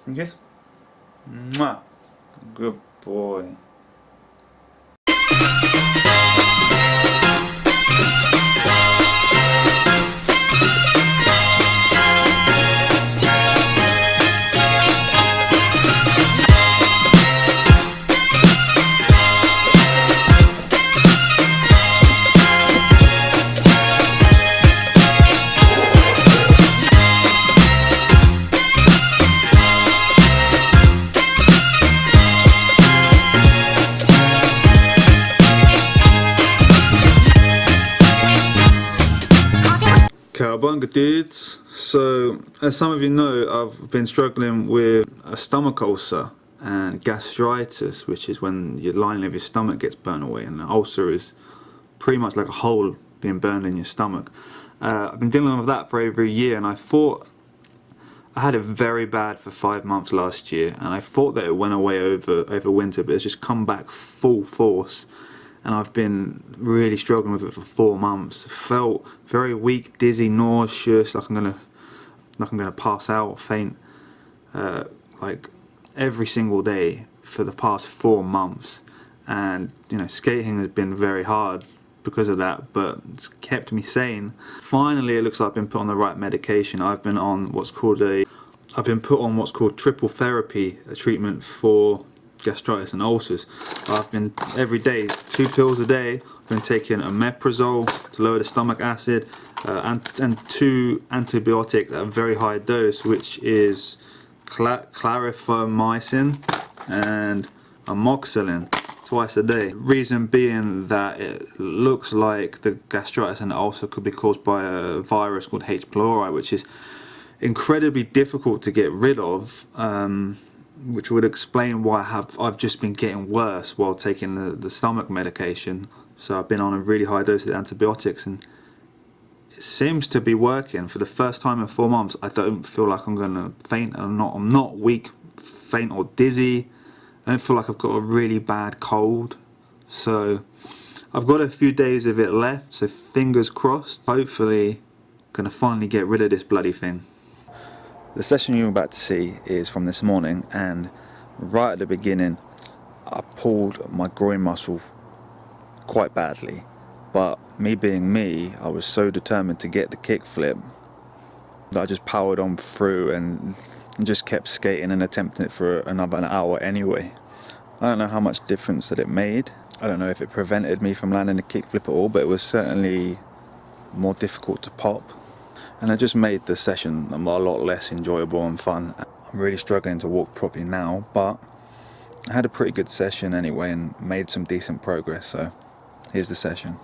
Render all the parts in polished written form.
Kiss. Mwah. Good boy. Cowabunga dudes. So as some of you know, I've been struggling with a stomach ulcer and gastritis, which is when your lining of your stomach gets burnt away, and the ulcer is pretty much like a hole being burned in your stomach. I've been dealing with that for over a year, and I thought I had it very bad for 5 months last year, and I thought that it went away over winter, but it's just come back full force. And I've been really struggling with it for 4 months. Felt very weak, dizzy, nauseous, like I'm gonna pass out or faint, like every single day for the past 4 months. And you know, skating has been very hard because of that, but it's kept me sane. Finally, it looks like I've been put on the right medication. I've been on what's called triple therapy, a treatment for gastritis and ulcers. I've been every day, 2 pills a day. I've been taking omeprazole to lower the stomach acid, and 2 antibiotics at a very high dose, which is clarithromycin and amoxicillin, twice a day. Reason being that it looks like the gastritis and ulcer could be caused by a virus called H. pylori, which is incredibly difficult to get rid of. Which would explain why I've just been getting worse while taking the stomach medication. So I've been on a really high dose of antibiotics, and it seems to be working. For the first time in 4 months, I don't feel like I'm gonna faint. I'm not weak, faint or dizzy. I don't feel like I've got a really bad cold. So I've got a few days of it left, so fingers crossed. Hopefully gonna finally get rid of this bloody thing. The session you're about to see is from this morning, and right at the beginning I pulled my groin muscle quite badly, but me being me, I was so determined to get the kickflip that I just powered on through and just kept skating and attempting it for another hour anyway. I don't know how much difference that it made. I don't know if it prevented me from landing the kickflip at all, but it was certainly more difficult to pop. And it just made the session a lot less enjoyable and fun. I'm really struggling to walk properly now, but I had a pretty good session anyway and made some decent progress, so here's the session.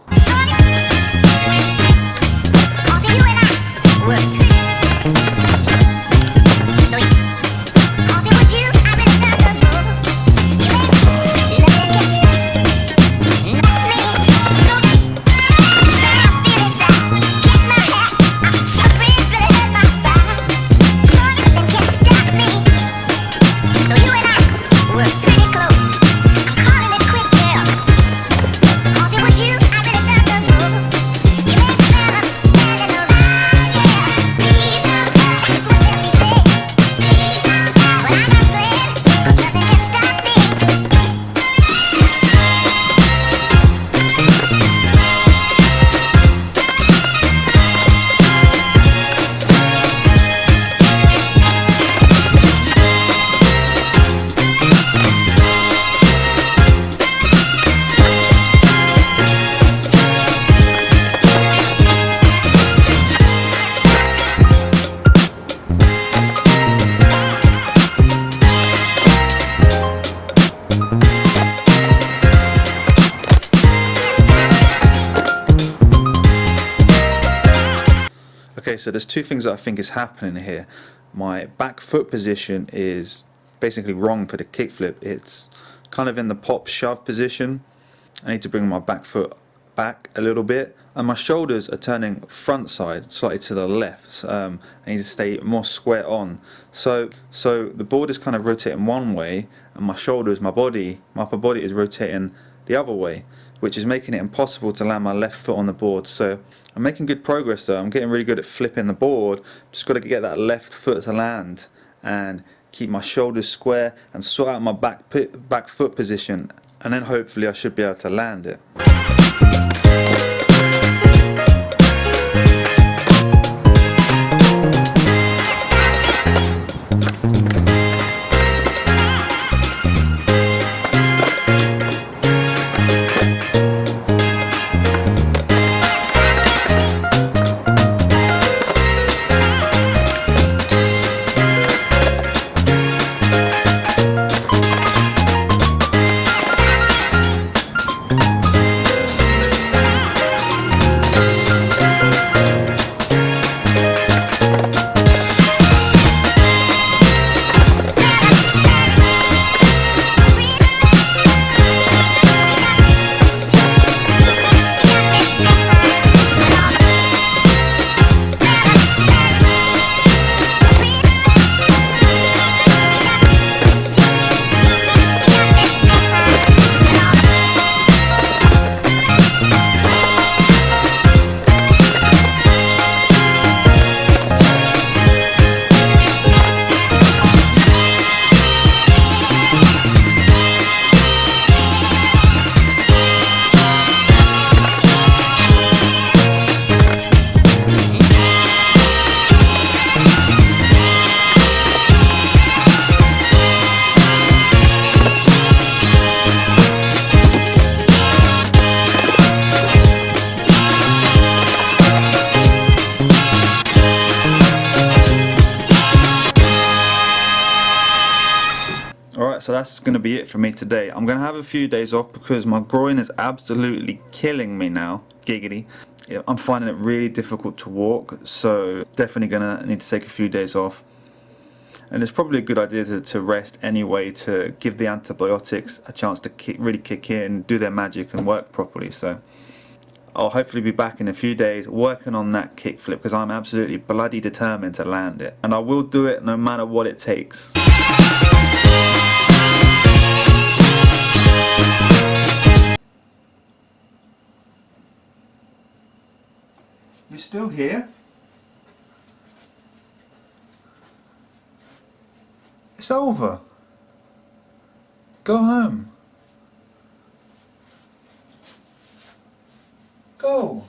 Okay, so there's 2 things that I think is happening here. My back foot position is basically wrong for the kickflip. It's kind of in the pop shove position. I need to bring my back foot back a little bit, and my shoulders are turning front side slightly to the left. I need to stay more square on. So the board is kind of rotating one way, and my shoulders, my upper body is rotating the other way, which is making it impossible to land my left foot on the board. So I'm making good progress though. I'm getting really good at flipping the board. Just got to get that left foot to land and keep my shoulders square and sort out my back foot position, and then hopefully I should be able to land it. Alright, so that's going to be it for me today. I'm going to have a few days off because my groin is absolutely killing me now. Giggity. I'm finding it really difficult to walk, so definitely going to need to take a few days off. And it's probably a good idea to rest anyway, to give the antibiotics a chance to really kick in, do their magic and work properly. So I'll hopefully be back in a few days working on that kickflip because I'm absolutely bloody determined to land it. And I will do it no matter what it takes. You're still here? It's over. Go home. Go.